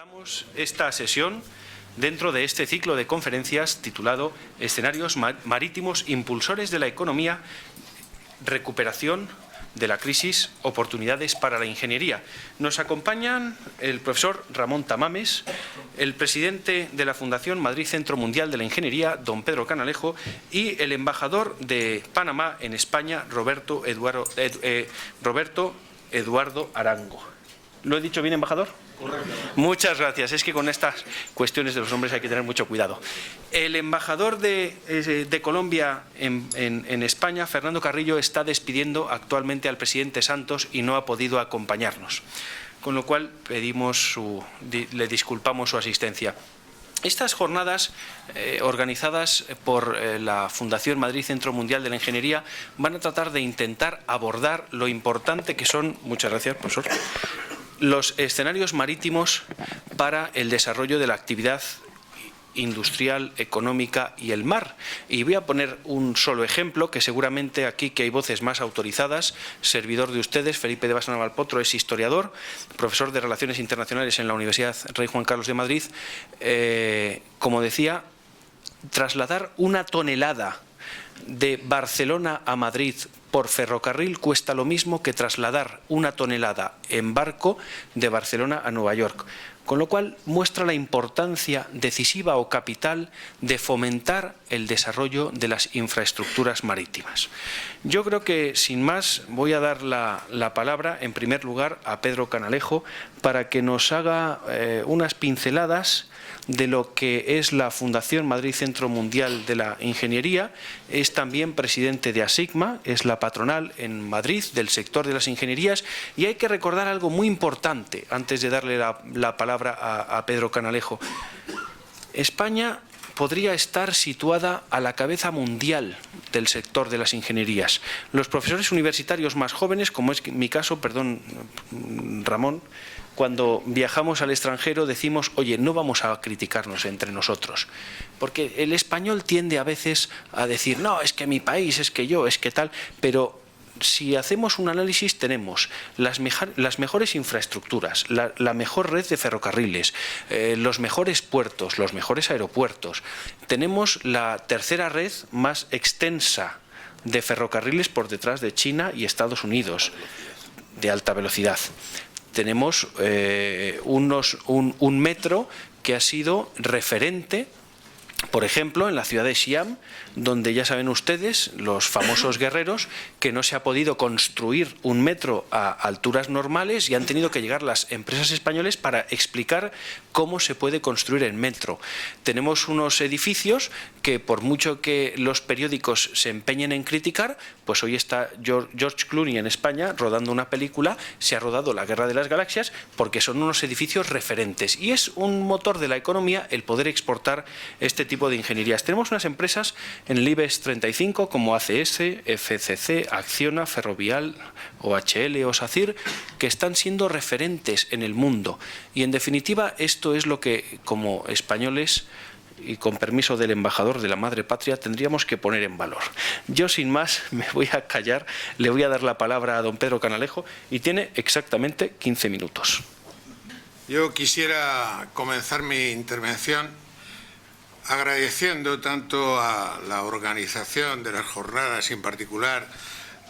Comenzamos esta sesión dentro de este ciclo de conferencias titulado Escenarios marítimos impulsores de la economía, recuperación de la crisis, oportunidades para la ingeniería. Nos acompañan el profesor Ramón Tamames, el presidente de la Fundación Madrid Centro Mundial de la Ingeniería, don Pedro Canalejo, y el embajador de Panamá en España, Roberto Eduardo Arango. ¿Lo he dicho bien, embajador? Correcto. Muchas gracias. Es que con estas cuestiones de los nombres hay que tener mucho cuidado. El embajador de Colombia en España, Fernando Carrillo, está despidiendo actualmente al presidente Santos y no ha podido acompañarnos. Con lo cual le disculpamos su asistencia. Estas jornadas organizadas por la Fundación Madrid Centro Mundial de la Ingeniería van a tratar de intentar abordar lo importante que son, muchas gracias, profesor, los escenarios marítimos para el desarrollo de la actividad industrial, económica y el mar. Y voy a poner un solo ejemplo, que seguramente aquí que hay voces más autorizadas. Servidor de ustedes, Felipe de Basa Navalpotro, es historiador, profesor de Relaciones Internacionales en la Universidad Rey Juan Carlos de Madrid. Como decía, trasladar una tonelada de Barcelona a Madrid por ferrocarril cuesta lo mismo que trasladar una tonelada en barco de Barcelona a Nueva York. Con lo cual muestra la importancia decisiva o capital de fomentar el desarrollo de las infraestructuras marítimas. Yo creo que, sin más, voy a dar la palabra, en primer lugar, a Pedro Canalejo para que nos haga unas pinceladas de lo que es la Fundación Madrid Centro Mundial de la Ingeniería. Es también presidente de ASIGMA, es la patronal en Madrid del sector de las ingenierías, y hay que recordar algo muy importante antes de darle la palabra a Pedro Canalejo. España podría estar situada a la cabeza mundial del sector de las ingenierías. Los profesores universitarios más jóvenes, como es mi caso, perdón, Ramón, cuando viajamos al extranjero decimos, oye, no vamos a criticarnos entre nosotros, porque el español tiende a veces a decir, no, es que mi país, es que yo, es que tal, pero si hacemos un análisis tenemos las mejores infraestructuras, la mejor red de ferrocarriles, los mejores puertos, los mejores aeropuertos. Tenemos la tercera red más extensa de ferrocarriles por detrás de China y Estados Unidos, de alta velocidad. Tenemos un metro que ha sido referente, por ejemplo, en la ciudad de Xi'an, donde ya saben ustedes, los famosos guerreros, que no se ha podido construir un metro a alturas normales y han tenido que llegar las empresas españolas para explicar cómo se puede construir el metro. Tenemos unos edificios que, por mucho que los periódicos se empeñen en criticar, pues hoy está George Clooney en España rodando una película, se ha rodado La Guerra de las Galaxias, porque son unos edificios referentes. Y es un motor de la economía el poder exportar este tipo de ingenierías. Tenemos unas empresas en el IBEX 35 como ACS, FCC, Acciona, Ferrovial, OHL o SACIR, que están siendo referentes en el mundo. Y en definitiva esto es lo que como españoles, y con permiso del embajador de la madre patria, tendríamos que poner en valor. Yo sin más me voy a callar, le voy a dar la palabra a don Pedro Canalejo y tiene exactamente 15 minutos. Yo quisiera comenzar mi intervención agradeciendo tanto a la organización de las jornadas, en particular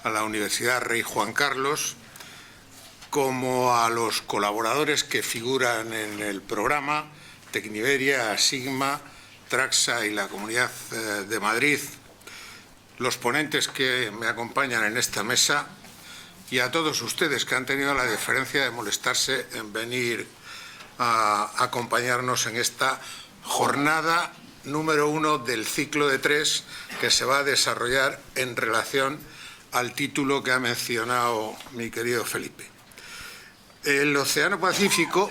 a la Universidad Rey Juan Carlos, como a los colaboradores que figuran en el programa, Tecniberia, ASIGMA, Traxa y la Comunidad de Madrid, los ponentes que me acompañan en esta mesa y a todos ustedes que han tenido la deferencia de molestarse en venir a acompañarnos en esta jornada número 1 del ciclo de 3 que se va a desarrollar en relación al título que ha mencionado mi querido Felipe. El Océano Pacífico,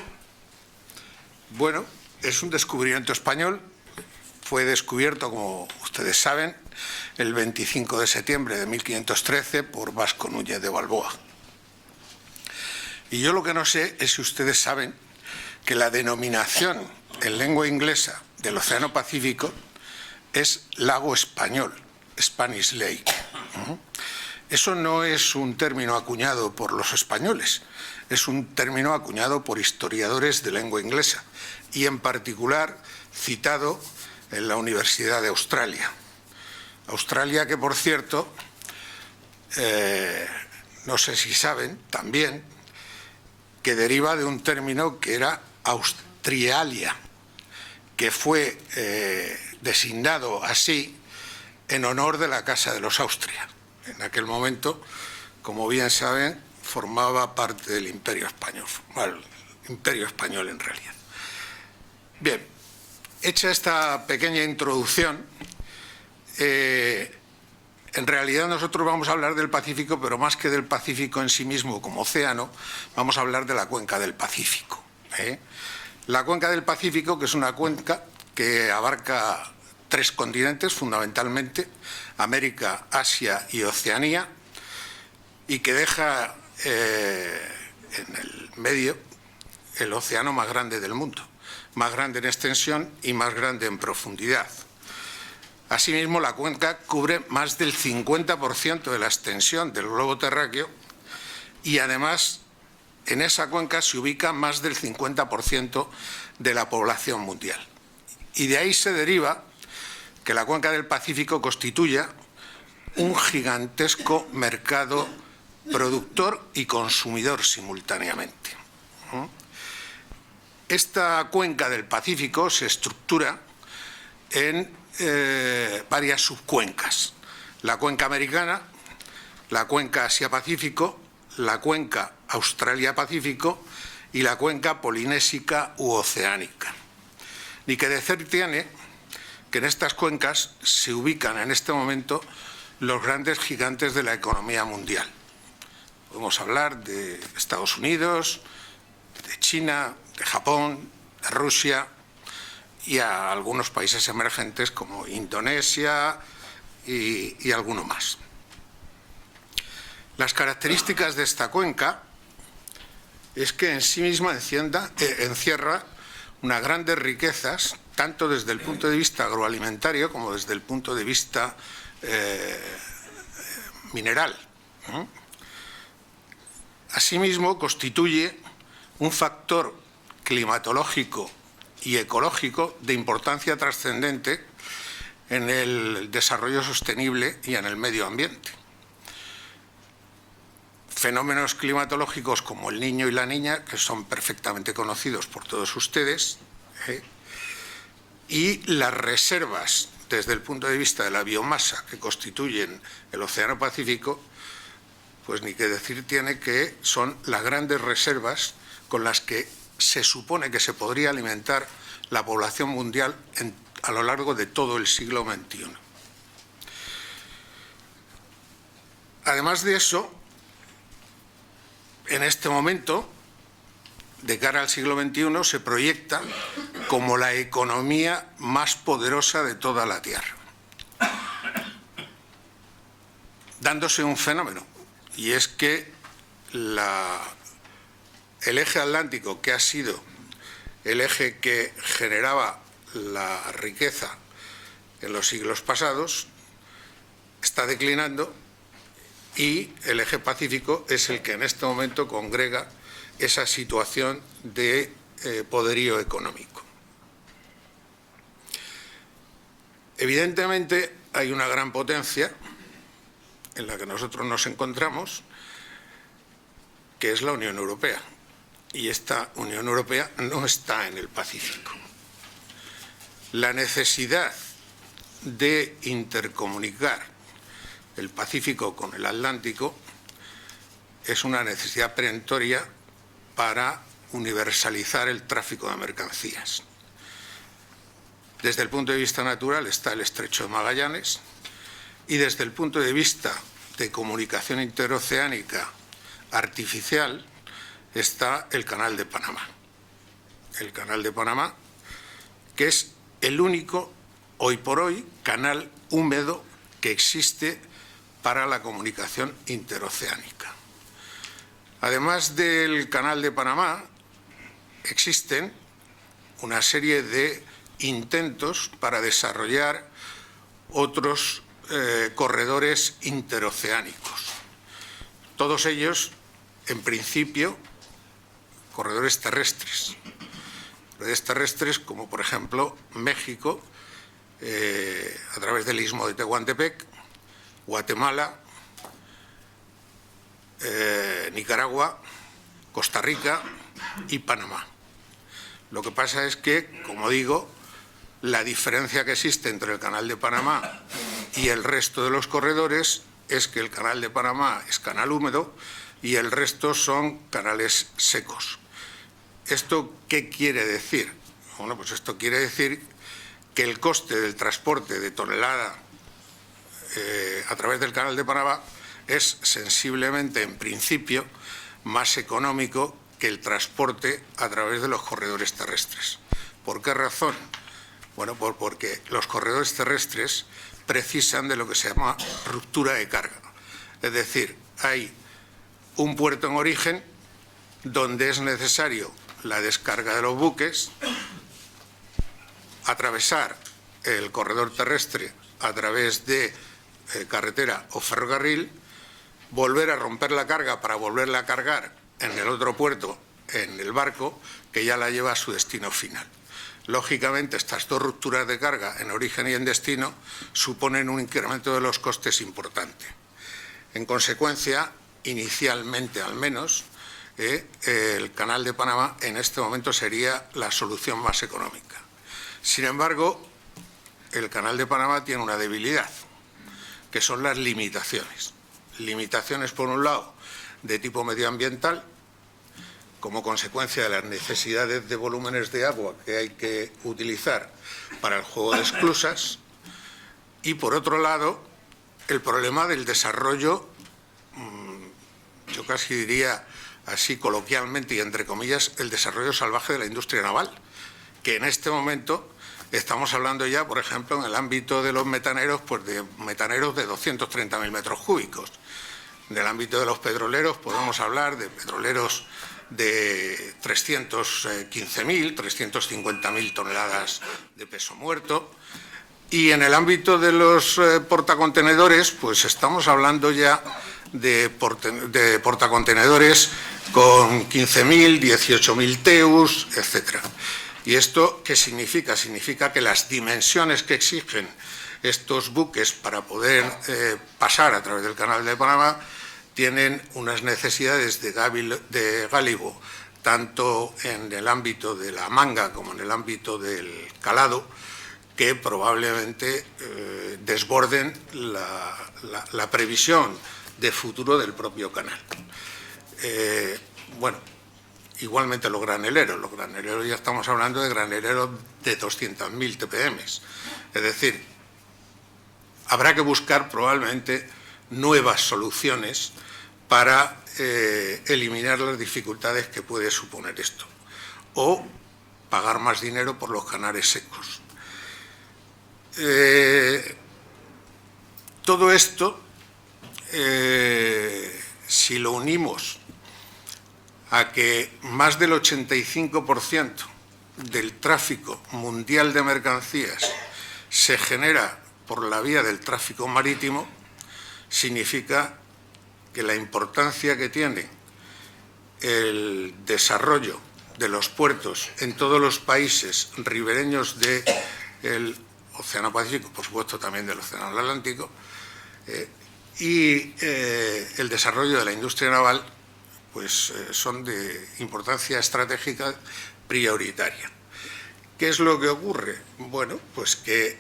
bueno, es un descubrimiento español. Fue descubierto, como ustedes saben, el 25 de septiembre de 1513 por Vasco Núñez de Balboa. Y yo lo que no sé es si ustedes saben que la denominación en lengua inglesa del Océano Pacífico es lago español, Spanish Lake. Eso no es un término acuñado por los españoles, es un término acuñado por historiadores de lengua inglesa y en particular citado en la Universidad de Australia. Australia que, por cierto, no sé si saben también que deriva de un término que era Austrialia, que fue designado así en honor de la Casa de los Austria. En aquel momento, como bien saben, formaba parte del Imperio Español, bueno, el Imperio Español en realidad. Bien, hecha esta pequeña introducción, en realidad nosotros vamos a hablar del Pacífico, pero más que del Pacífico en sí mismo como océano, vamos a hablar de la cuenca del Pacífico. La cuenca del Pacífico, que es una cuenca que abarca 3 continentes fundamentalmente, América, Asia y Oceanía, y que deja en el medio el océano más grande del mundo, más grande en extensión y más grande en profundidad. Asimismo, la cuenca cubre más del 50% de la extensión del globo terráqueo y además en esa cuenca se ubica más del 50% de la población mundial. Y de ahí se deriva que la cuenca del Pacífico constituya un gigantesco mercado productor y consumidor simultáneamente. Esta cuenca del Pacífico se estructura en varias subcuencas: la cuenca americana, la cuenca Asia-Pacífico, la cuenca Australia-Pacífico y la cuenca polinésica u oceánica. Ni que decir tiene que en estas cuencas se ubican en este momento los grandes gigantes de la economía mundial. Podemos hablar de Estados Unidos, de China, de Japón, de Rusia y a algunos países emergentes como Indonesia y alguno más. Las características de esta cuenca es que en sí misma encierra unas grandes riquezas, tanto desde el punto de vista agroalimentario como desde el punto de vista mineral. Asimismo, constituye un factor climatológico y ecológico de importancia trascendente en el desarrollo sostenible y en el medio ambiente. Fenómenos climatológicos como el Niño y la Niña, que son perfectamente conocidos por todos ustedes, y las reservas desde el punto de vista de la biomasa que constituyen el Océano Pacífico, pues ni que decir tiene que son las grandes reservas con las que se supone que se podría alimentar la población mundial a lo largo de todo el siglo XXI. Además de eso, en este momento, de cara al siglo XXI, se proyecta como la economía más poderosa de toda la Tierra, dándose un fenómeno, y es que el eje atlántico, que ha sido el eje que generaba la riqueza en los siglos pasados, está declinando y el eje pacífico es el que en este momento congrega esa situación de poderío económico. Evidentemente hay una gran potencia en la que nosotros nos encontramos, que es la Unión Europea. Y esta Unión Europea no está en el Pacífico. La necesidad de intercomunicar el Pacífico con el Atlántico es una necesidad perentoria para universalizar el tráfico de mercancías. Desde el punto de vista natural está el Estrecho de Magallanes y desde el punto de vista de comunicación interoceánica artificial está el Canal de Panamá. El Canal de Panamá, que es el único, hoy por hoy, canal húmedo que existe para la comunicación interoceánica. Además del Canal de Panamá, existen una serie de intentos para desarrollar otros corredores interoceánicos. Todos ellos, en principio, corredores terrestres. Corredores terrestres como, por ejemplo, México, a través del istmo de Tehuantepec, Guatemala, Nicaragua, Costa Rica y Panamá. Lo que pasa es que, como digo, la diferencia que existe entre el Canal de Panamá y el resto de los corredores es que el Canal de Panamá es canal húmedo y el resto son canales secos. ¿Esto qué quiere decir? Bueno, pues esto quiere decir que el coste del transporte de tonelada a través del Canal de Panamá es sensiblemente, en principio, más económico que el transporte a través de los corredores terrestres. ¿Por qué razón? Bueno, porque los corredores terrestres precisan de lo que se llama ruptura de carga. Es decir, hay un puerto en origen donde es necesario la descarga de los buques, atravesar el corredor terrestre a través de carretera o ferrocarril, volver a romper la carga para volverla a cargar en el otro puerto, en el barco, que ya la lleva a su destino final. Lógicamente, estas dos rupturas de carga, en origen y en destino, suponen un incremento de los costes importante. En consecuencia, inicialmente al menos, el Canal de Panamá en este momento sería la solución más económica. Sin embargo, el Canal de Panamá tiene una debilidad, que son las limitaciones. Limitaciones, por un lado, de tipo medioambiental, como consecuencia de las necesidades de volúmenes de agua que hay que utilizar para el juego de esclusas, y, por otro lado, el problema del desarrollo, yo casi diría así coloquialmente y entre comillas, el desarrollo salvaje de la industria naval, que en este momento estamos hablando ya, por ejemplo, en el ámbito de los metaneros, pues de metaneros de 230.000 metros cúbicos. En el ámbito de los petroleros podemos hablar de petroleros de 315.000, 350.000 toneladas de peso muerto. Y en el ámbito de los portacontenedores, pues estamos hablando ya de portacontenedores con 15.000, 18.000 TEUs, etcétera. ¿Y esto qué significa? Significa que las dimensiones que exigen estos buques para poder pasar a través del Canal de Panamá tienen unas necesidades de gálibo, tanto en el ámbito de la manga como en el ámbito del calado, que probablemente desborden la previsión de futuro del propio canal. Bueno, igualmente los graneleros ya estamos hablando de graneleros de 200.000 TPM. Es decir, habrá que buscar probablemente nuevas soluciones para eliminar las dificultades que puede suponer esto, o pagar más dinero por los canales secos. Todo esto, si lo unimos a que más del 85% del tráfico mundial de mercancías se genera por la vía del tráfico marítimo, significa que la importancia que tiene el desarrollo de los puertos en todos los países ribereños del Océano Pacífico, por supuesto también del Océano Atlántico, y el desarrollo de la industria naval, pues son de importancia estratégica prioritaria. ¿Qué es lo que ocurre? Bueno, pues que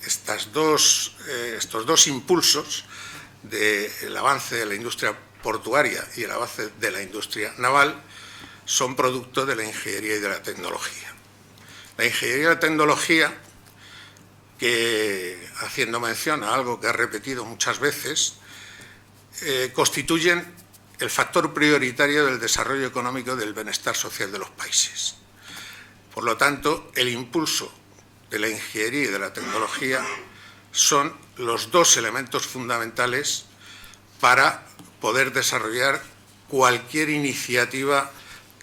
estos dos impulsos del avance de la industria portuaria y el avance de la industria naval son producto de la ingeniería y de la tecnología. La ingeniería y la tecnología, que, haciendo mención a algo que he repetido muchas veces, constituyen el factor prioritario del desarrollo económico y del bienestar social de los países. Por lo tanto, el impulso de la ingeniería y de la tecnología son los dos elementos fundamentales para poder desarrollar cualquier iniciativa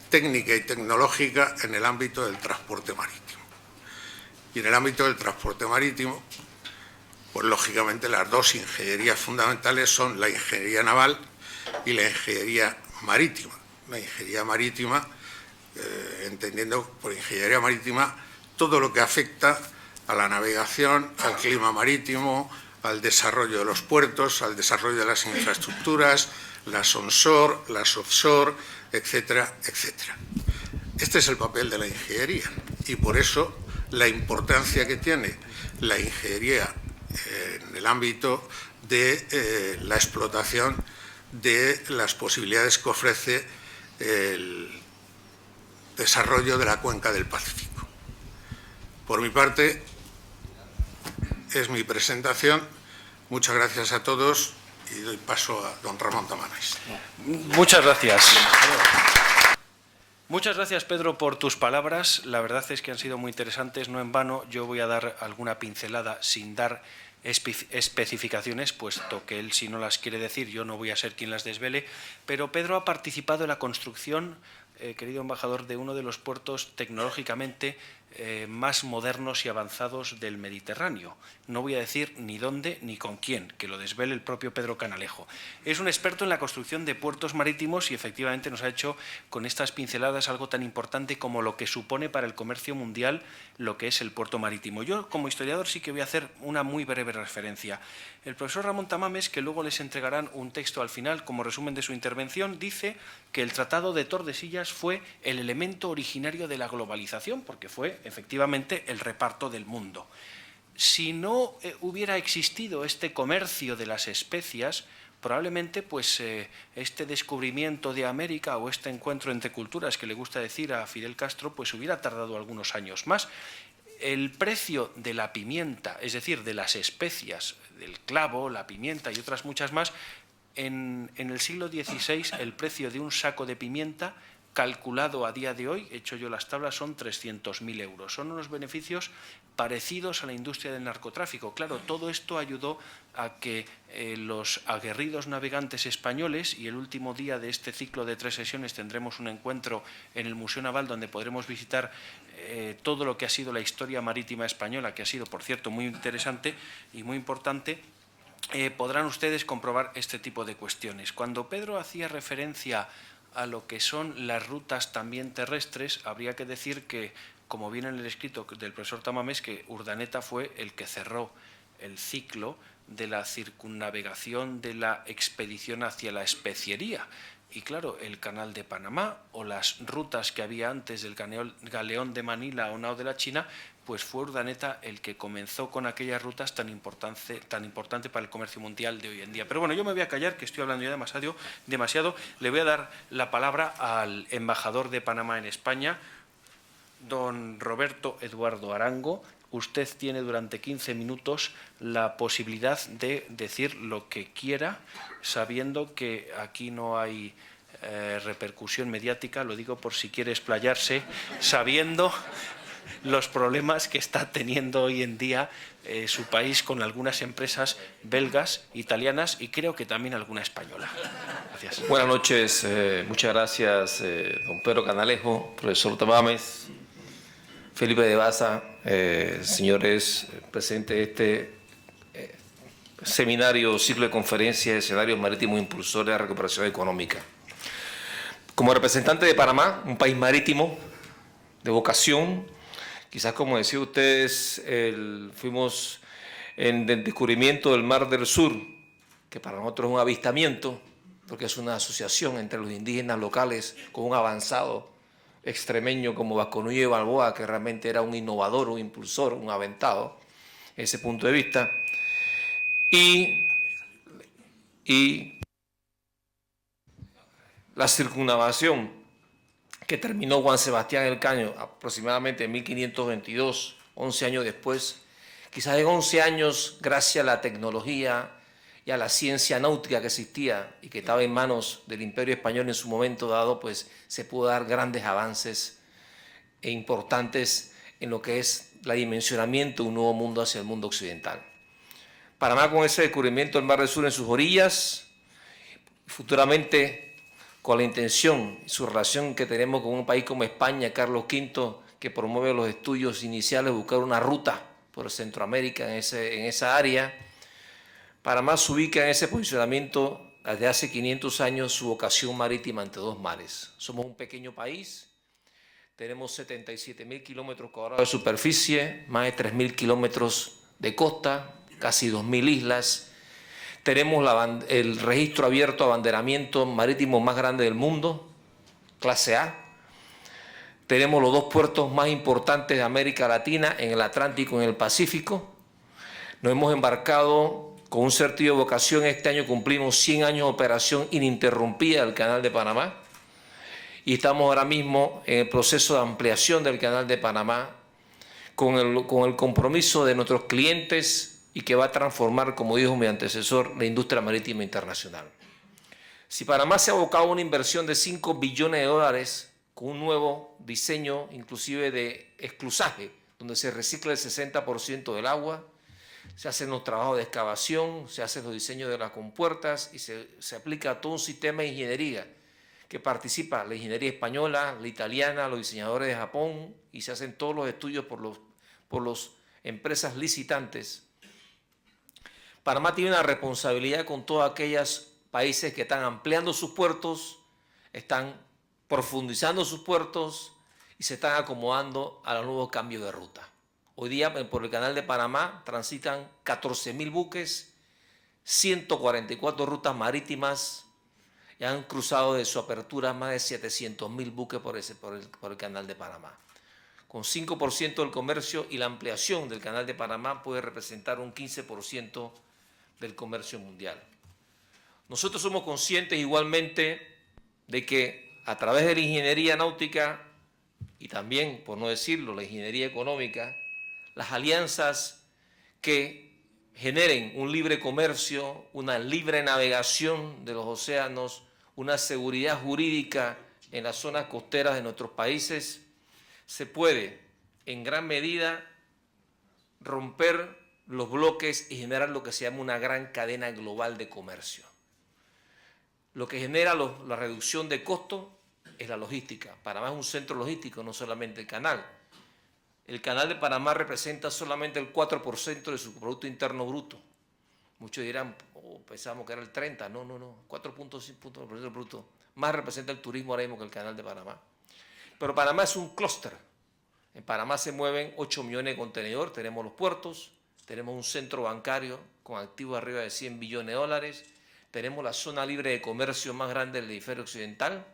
técnica y tecnológica en el ámbito del transporte marítimo. Y en el ámbito del transporte marítimo, pues lógicamente las dos ingenierías fundamentales son la ingeniería naval y la ingeniería marítima. La ingeniería marítima, entendiendo por ingeniería marítima todo lo que afecta a la navegación, al clima marítimo, al desarrollo de los puertos, al desarrollo de las infraestructuras, las onshore, las offshore, etcétera, etcétera. Este es el papel de la ingeniería y por eso la importancia que tiene la ingeniería en el ámbito de la explotación de las posibilidades que ofrece el desarrollo de la cuenca del Pacífico. Por mi parte, es mi presentación. Muchas gracias a todos y doy paso a don Ramón Tamames. Muchas gracias. Muchas gracias, Pedro, por tus palabras. La verdad es que han sido muy interesantes, no en vano. Yo voy a dar alguna pincelada sin dar especificaciones, puesto que él, si no las quiere decir, yo no voy a ser quien las desvele. Pero Pedro ha participado en la construcción, querido embajador, de uno de los puertos tecnológicamente más modernos y avanzados del Mediterráneo. No voy a decir ni dónde ni con quién, que lo desvele el propio Pedro Canalejo. Es un experto en la construcción de puertos marítimos y efectivamente nos ha hecho con estas pinceladas algo tan importante como lo que supone para el comercio mundial lo que es el puerto marítimo. Yo, como historiador, sí que voy a hacer una muy breve referencia. El profesor Ramón Tamames, que luego les entregarán un texto al final como resumen de su intervención, dice que el Tratado de Tordesillas fue el elemento originario de la globalización, porque fue efectivamente el reparto del mundo. Si no hubiera existido este comercio de las especias, probablemente pues, este descubrimiento de América o este encuentro entre culturas que le gusta decir a Fidel Castro, pues hubiera tardado algunos años más. El precio de la pimienta, es decir, de las especias, del clavo, la pimienta y otras muchas más, en el siglo XVI el precio de un saco de pimienta calculado a día de hoy, he hecho yo las tablas, son 300.000 euros. Son unos beneficios parecidos a la industria del narcotráfico. Claro, todo esto ayudó a que los aguerridos navegantes españoles, y el último día de este ciclo de 3 sesiones tendremos un encuentro en el Museo Naval donde podremos visitar todo lo que ha sido la historia marítima española, que ha sido, por cierto, muy interesante y muy importante. Podrán ustedes comprobar este tipo de cuestiones. Cuando Pedro hacía referencia a lo que son las rutas también terrestres, habría que decir que, como viene en el escrito del profesor Tamames, que Urdaneta fue el que cerró el ciclo de la circunnavegación de la expedición hacia la especiería. Y claro, el canal de Panamá o las rutas que había antes del galeón de Manila o nao de la China, pues fue Urdaneta el que comenzó con aquellas rutas tan importante para el comercio mundial de hoy en día. Pero bueno, yo me voy a callar, que estoy hablando ya demasiado. Le voy a dar la palabra al embajador de Panamá en España, don Roberto Eduardo Arango. Usted tiene durante 15 minutos la posibilidad de decir lo que quiera, sabiendo que aquí no hay repercusión mediática, lo digo por si quiere explayarse, sabiendo los problemas que está teniendo hoy en día su país con algunas empresas belgas, italianas y creo que también alguna española. Gracias. Buenas noches, muchas gracias, don Pedro Canalejo, profesor Tamames, Felipe de Baza, señores presentes de este seminario, ciclo de conferencias de escenarios marítimos impulsores de la recuperación económica. Como representante de Panamá, un país marítimo de vocación, quizás como decían ustedes, fuimos en el descubrimiento del Mar del Sur, que para nosotros es un avistamiento, porque es una asociación entre los indígenas locales con un avanzado extremeño como Vasco Núñez de Balboa, que realmente era un innovador, un impulsor, un aventado, en ese punto de vista. Y la circunnavegación que terminó Juan Sebastián Elcaño aproximadamente en 1522, 11 años después, quizás en 11 años, gracias a la tecnología y a la ciencia náutica que existía y que estaba en manos del Imperio Español en su momento dado, pues se pudo dar grandes avances e importantes en lo que es el dimensionamiento de un nuevo mundo hacia el mundo occidental. Panamá, con ese descubrimiento del Mar del Sur en sus orillas, futuramente con la intención y su relación que tenemos con un país como España, Carlos V, que promueve los estudios iniciales, buscar una ruta por Centroamérica en esa área. Panamá se ubica en ese posicionamiento desde hace 500 años su vocación marítima entre dos mares. Somos un pequeño país, tenemos 77.000 kilómetros cuadrados de superficie, más de 3.000 kilómetros de costa, casi 2.000 islas. Tenemos el registro abierto a abanderamiento marítimo más grande del mundo, clase A. Tenemos los dos puertos más importantes de América Latina, en el Atlántico y en el Pacífico. Nos hemos embarcado con un sentido de vocación. Este año cumplimos 100 años de operación ininterrumpida del Canal de Panamá. Y estamos ahora mismo en el proceso de ampliación del Canal de Panamá con el compromiso de nuestros clientes y que va a transformar, como dijo mi antecesor, la industria marítima internacional. Si Panamá se ha abocado a una inversión de 5 billones de dólares con un nuevo diseño inclusive de esclusaje, donde se recicla el 60% del agua, se hacen los trabajos de excavación, se hacen los diseños de las compuertas y se aplica todo un sistema de ingeniería que participa la ingeniería española, la italiana, los diseñadores de Japón, y se hacen todos los estudios por las empresas licitantes. Panamá tiene una responsabilidad con todos aquellos países que están ampliando sus puertos, están profundizando sus puertos y se están acomodando a los nuevos cambios de ruta. Hoy día por el Canal de Panamá transitan 14.000 buques, 144 rutas marítimas y han cruzado de su apertura más de 700.000 buques por el Canal de Panamá. Con 5% del comercio y la ampliación del Canal de Panamá puede representar un 15% del comercio mundial. Nosotros somos conscientes igualmente de que a través de la ingeniería náutica y también, por no decirlo, la ingeniería económica, las alianzas que generen un libre comercio, una libre navegación de los océanos, una seguridad jurídica en las zonas costeras de nuestros países, se puede en gran medida romper los bloques y generar lo que se llama una gran cadena global de comercio. Lo que genera la reducción de costos es la logística. Panamá es un centro logístico, no solamente el canal. El Canal de Panamá representa solamente el 4% de su Producto Interno Bruto. Muchos dirán, pensamos que era el 30%. No, 4.5% del bruto. Más representa el turismo ahora mismo que el Canal de Panamá. Pero Panamá es un clúster. En Panamá se mueven 8 millones de contenedores, tenemos los puertos, tenemos un centro bancario con activos arriba de 100 billones de dólares, tenemos la zona libre de comercio más grande del hemisferio occidental,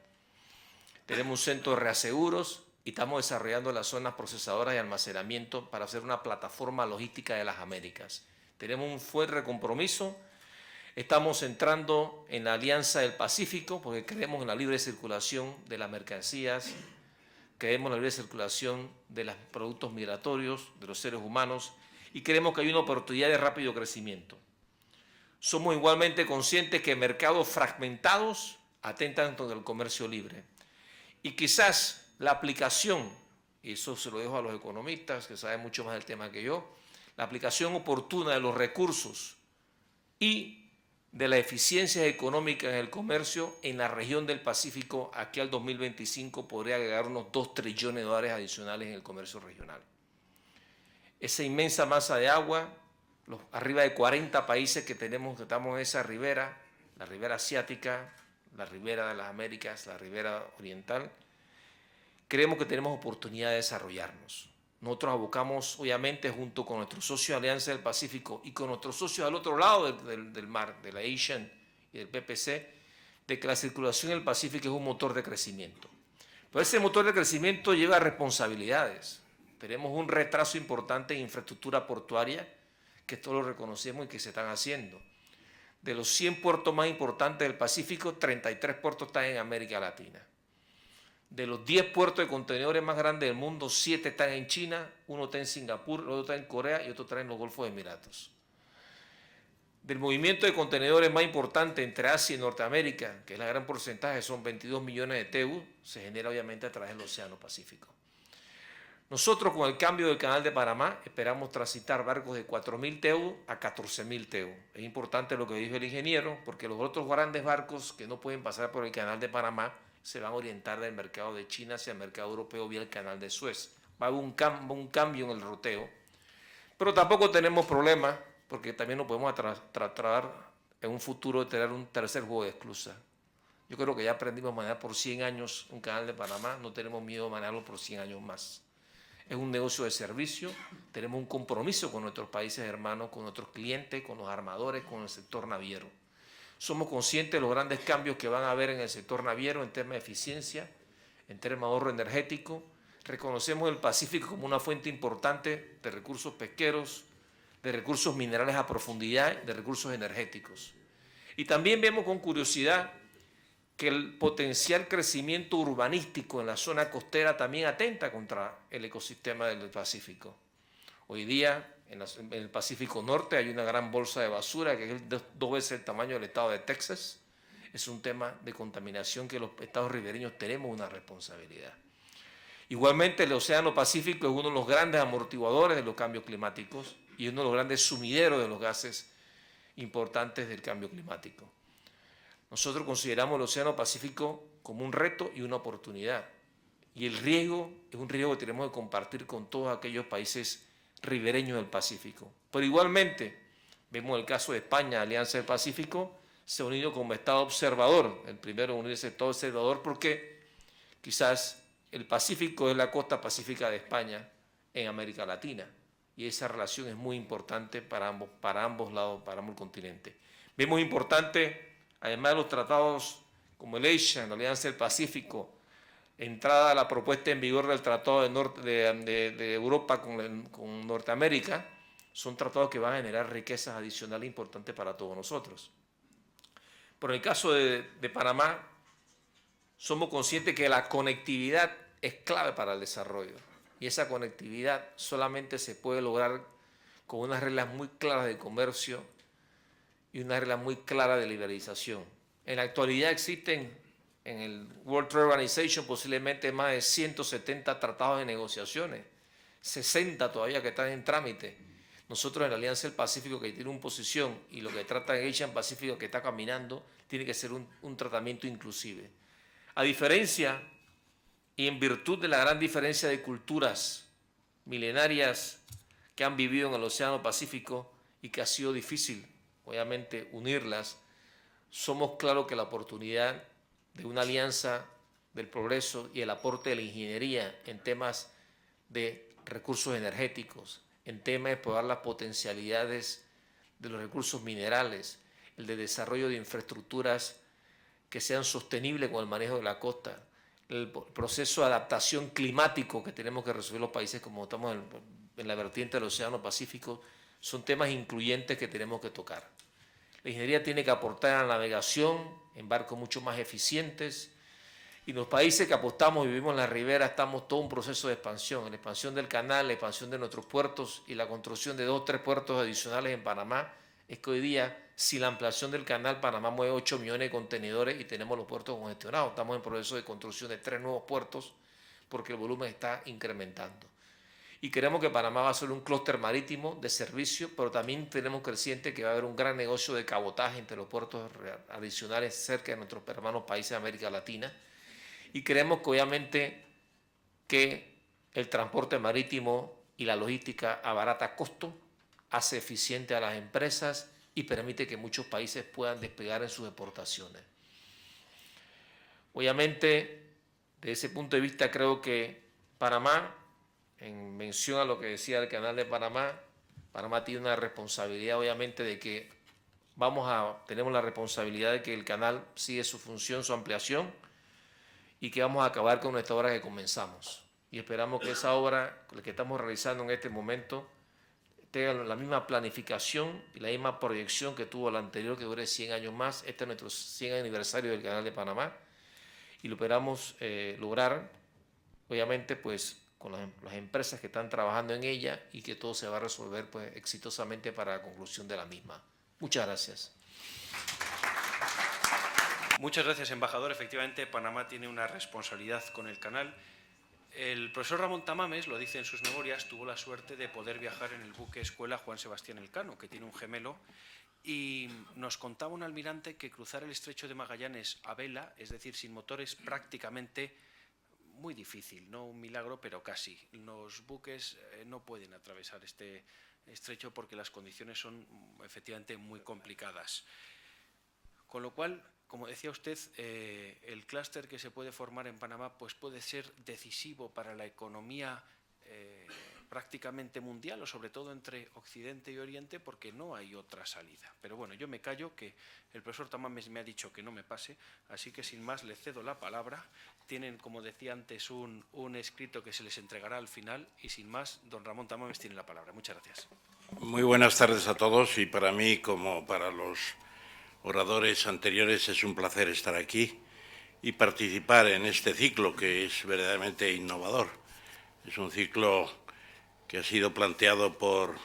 tenemos un centro de reaseguros y estamos desarrollando las zonas procesadoras y almacenamiento para hacer una plataforma logística de las Américas. Tenemos un fuerte compromiso, estamos entrando en la Alianza del Pacífico porque creemos en la libre circulación de las mercancías, creemos en la libre circulación de los productos migratorios, de los seres humanos, y creemos que hay una oportunidad de rápido crecimiento. Somos igualmente conscientes que mercados fragmentados atentan contra el comercio libre. Y quizás la aplicación, y eso se lo dejo a los economistas que saben mucho más del tema que yo, la aplicación oportuna de los recursos y de la eficiencia económica en el comercio en la región del Pacífico, aquí al 2025 podría agregar unos 2 trillones de dólares adicionales en el comercio regional. Esa inmensa masa de agua, los arriba de 40 países que tenemos, que estamos en esa ribera, la ribera asiática, la ribera de las Américas, la ribera oriental, creemos que tenemos oportunidad de desarrollarnos. Nosotros abocamos, obviamente, junto con nuestros socios de Alianza del Pacífico y con nuestros socios al otro lado del mar, de la ASEAN y del PPC, de que la circulación en el Pacífico es un motor de crecimiento. Pero ese motor de crecimiento lleva responsabilidades. Tenemos un retraso importante en infraestructura portuaria, que todos lo reconocemos y que se están haciendo. De los 100 puertos más importantes del Pacífico, 33 puertos están en América Latina. De los 10 puertos de contenedores más grandes del mundo, 7 están en China, 1 está en Singapur, el otro está en Corea y otro está en los Golfos de Emiratos. Del movimiento de contenedores más importante entre Asia y Norteamérica, que es la gran porcentaje, son 22 millones de TEU, se genera obviamente a través del Océano Pacífico. Nosotros con el cambio del Canal de Panamá esperamos transitar barcos de 4.000 TEU a 14.000 TEU. Es importante lo que dijo el ingeniero, porque los otros grandes barcos que no pueden pasar por el Canal de Panamá se van a orientar del mercado de China hacia el mercado europeo vía el Canal de Suez. Va a haber un cambio en el ruteo, pero tampoco tenemos problemas porque también nos podemos en un futuro tener un tercer juego de esclusa. Yo creo que ya aprendimos a manejar por 100 años un canal de Panamá, no tenemos miedo de manejarlo por 100 años más. Es un negocio de servicio, tenemos un compromiso con nuestros países hermanos, con nuestros clientes, con los armadores, con el sector naviero. Somos conscientes de los grandes cambios que van a haber en el sector naviero en temas de eficiencia, en temas de ahorro energético. Reconocemos el Pacífico como una fuente importante de recursos pesqueros, de recursos minerales a profundidad, de recursos energéticos. Y también vemos con curiosidad que el potencial crecimiento urbanístico en la zona costera también atenta contra el ecosistema del Pacífico. Hoy día, en el Pacífico Norte hay una gran bolsa de basura que es 2 veces el tamaño del estado de Texas. Es un tema de contaminación que los estados ribereños tenemos una responsabilidad. Igualmente, el Océano Pacífico es uno de los grandes amortiguadores de los cambios climáticos y uno de los grandes sumideros de los gases importantes del cambio climático. Nosotros consideramos el Océano Pacífico como un reto y una oportunidad. Y el riesgo es un riesgo que tenemos que compartir con todos aquellos países ribereños del Pacífico. Pero igualmente, vemos el caso de España, Alianza del Pacífico, se ha unido como Estado observador, el primero en unirse Estado observador porque quizás el Pacífico es la costa pacífica de España en América Latina. Y esa relación es muy importante para ambos lados, para ambos continentes. Vemos importante, además de los tratados como el ASEAN, la Alianza del Pacífico, entrada la propuesta en vigor del Tratado de Europa con Norteamérica, son tratados que van a generar riquezas adicionales importantes para todos nosotros. Por el caso de Panamá, somos conscientes que la conectividad es clave para el desarrollo y esa conectividad solamente se puede lograr con unas reglas muy claras de comercio y unas reglas muy claras de liberalización. En la actualidad existen en el World Trade Organization posiblemente más de 170 tratados de negociaciones, 60 todavía que están en trámite. Nosotros en la Alianza del Pacífico, que tiene una posición, y lo que trata en Asian Pacífico, que está caminando, tiene que ser un tratamiento inclusive. A diferencia y en virtud de la gran diferencia de culturas milenarias que han vivido en el Océano Pacífico y que ha sido difícil, obviamente, unirlas, somos claros que la oportunidad de una alianza del progreso y el aporte de la ingeniería en temas de recursos energéticos, en temas de explorar las potencialidades de los recursos minerales, el de desarrollo de infraestructuras que sean sostenibles con el manejo de la costa, el proceso de adaptación climático que tenemos que resolver los países como estamos en la vertiente del Océano Pacífico, son temas incluyentes que tenemos que tocar. La ingeniería tiene que aportar a la navegación en barcos mucho más eficientes y los países que apostamos y vivimos en la ribera estamos todo un proceso de expansión, la expansión del canal, la expansión de nuestros puertos y la construcción de 2 o 3 puertos adicionales en Panamá. Es que hoy día, si la ampliación del canal, Panamá mueve 8 millones de contenedores y tenemos los puertos congestionados. Estamos en proceso de construcción de 3 nuevos puertos porque el volumen está incrementando. Y queremos que Panamá va a ser un clúster marítimo de servicio, pero también tenemos creciente que va a haber un gran negocio de cabotaje entre los puertos adicionales cerca de nuestros hermanos países de América Latina. Y creemos que obviamente que el transporte marítimo y la logística abarata costos, hace eficiente a las empresas y permite que muchos países puedan despegar en sus exportaciones. Obviamente, desde ese punto de vista, creo que Panamá, en mención a lo que decía el Canal de Panamá, Panamá tiene una responsabilidad, obviamente, de que tenemos la responsabilidad de que el canal sigue su función, su ampliación, y que vamos a acabar con esta obra que comenzamos. Y esperamos que esa obra que estamos realizando en este momento tenga la misma planificación y la misma proyección que tuvo la anterior, que dure 100 años más. Este es nuestro 100 aniversario del Canal de Panamá y lo esperamos lograr, obviamente, pues con las empresas que están trabajando en ella y que todo se va a resolver pues exitosamente para la conclusión de la misma. Muchas gracias. Muchas gracias, embajador. Efectivamente, Panamá tiene una responsabilidad con el canal. El profesor Ramón Tamames, lo dice en sus memorias, tuvo la suerte de poder viajar en el buque escuela Juan Sebastián Elcano, que tiene un gemelo, y nos contaba un almirante que cruzar el estrecho de Magallanes a vela, es decir, sin motores, prácticamente muy difícil, no un milagro, pero casi. Los buques no pueden atravesar este estrecho porque las condiciones son efectivamente muy complicadas. Con lo cual, como decía usted, el clúster que se puede formar en Panamá pues puede ser decisivo para la economía prácticamente mundial, o sobre todo entre Occidente y Oriente, porque no hay otra salida. Pero bueno, yo me callo, que el profesor Tamames me ha dicho que no me pase, así que sin más le cedo la palabra. Tienen, como decía antes, un escrito que se les entregará al final, y sin más, don Ramón Tamames tiene la palabra. Muchas gracias. Muy buenas tardes a todos, y para mí, como para los oradores anteriores, es un placer estar aquí y participar en este ciclo que es verdaderamente innovador. Es un ciclo que ha sido planteado por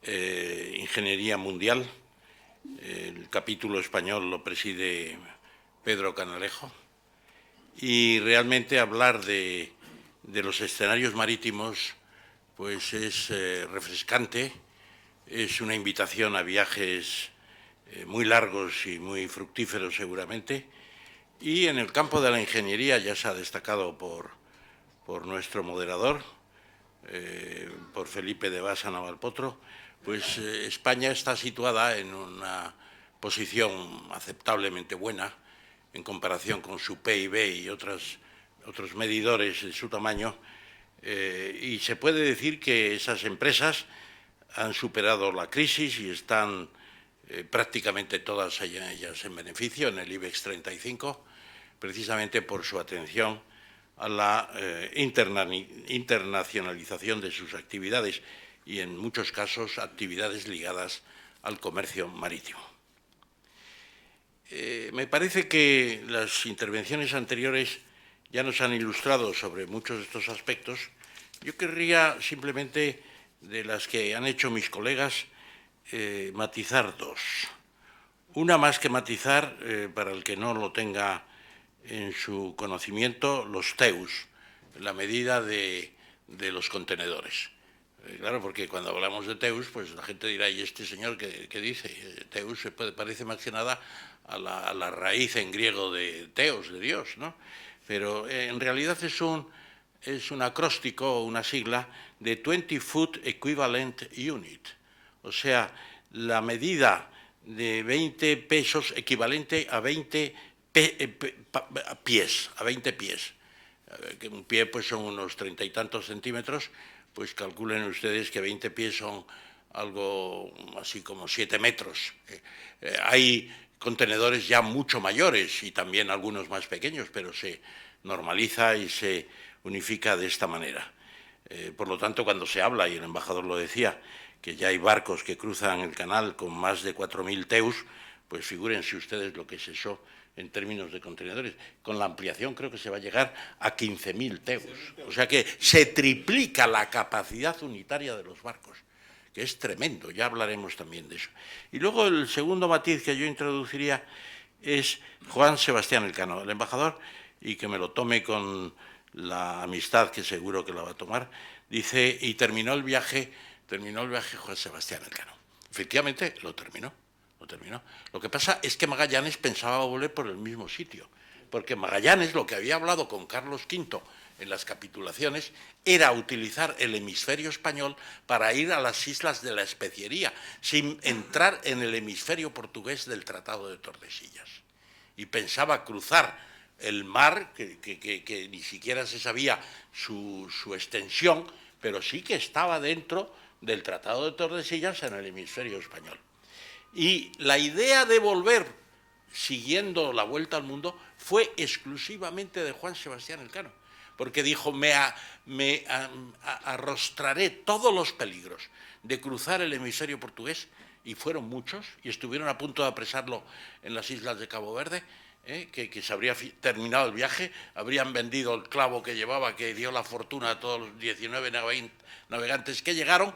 Ingeniería Mundial. El capítulo español lo preside Pedro Canalejo, y realmente hablar de los escenarios marítimos pues es refrescante, es una invitación a viajes muy largos y muy fructíferos seguramente, y en el campo de la ingeniería ya se ha destacado por nuestro moderador, por Felipe de Basa Navalpotro, pues España está situada en una posición aceptablemente buena en comparación con su PIB y otros medidores de su tamaño, y se puede decir que esas empresas han superado la crisis y están prácticamente todas ellas en beneficio en el IBEX 35, precisamente por su atención a la internacionalización de sus actividades y, en muchos casos, actividades ligadas al comercio marítimo. Me parece que las intervenciones anteriores ya nos han ilustrado sobre muchos de estos aspectos. Yo querría simplemente, de las que han hecho mis colegas, matizar dos. Una, más que matizar, para el que no lo tenga en su conocimiento, los TEUs, la medida de los contenedores. Claro, porque cuando hablamos de TEUs, pues la gente dirá, ¿y este señor qué dice? TEUs parece más que nada a la raíz en griego de teos, de Dios, ¿no? Pero en realidad es un acróstico o una sigla de 20 Foot Equivalent Unit, o sea, la medida de 20 pesos equivalente a 20 pies, a 20 pies. Que un pie pues son unos 30 y tantos centímetros, pues calculen ustedes que 20 pies son algo así como 7 metros. Hay contenedores ya mucho mayores y también algunos más pequeños, pero se normaliza y se unifica de esta manera. Por lo tanto, cuando se habla, y el embajador lo decía, que ya hay barcos que cruzan el canal con más de 4.000 TEUs, pues figúrense ustedes lo que es eso en términos de contenedores. Con la ampliación creo que se va a llegar a 15.000 TEUs. O sea que se triplica la capacidad unitaria de los barcos, que es tremendo, ya hablaremos también de eso. Y luego el segundo matiz que yo introduciría es Juan Sebastián Elcano, el embajador, y que me lo tome con la amistad que seguro que la va a tomar, dice, y terminó el viaje Juan Sebastián Elcano. Efectivamente, lo terminó. Lo que pasa es que Magallanes pensaba volver por el mismo sitio, porque Magallanes, lo que había hablado con Carlos V en las capitulaciones, era utilizar el hemisferio español para ir a las islas de la Especiería, sin entrar en el hemisferio portugués del Tratado de Tordesillas. Y pensaba cruzar el mar, que ni siquiera se sabía su extensión, pero sí que estaba dentro del Tratado de Tordesillas en el hemisferio español. Y la idea de volver, siguiendo la vuelta al mundo, fue exclusivamente de Juan Sebastián Elcano, porque dijo, me arrostraré todos los peligros de cruzar el hemisferio portugués, y fueron muchos, y estuvieron a punto de apresarlo en las islas de Cabo Verde, que se habría terminado el viaje, habrían vendido el clavo que llevaba, que dio la fortuna a todos los 19 navegantes que llegaron,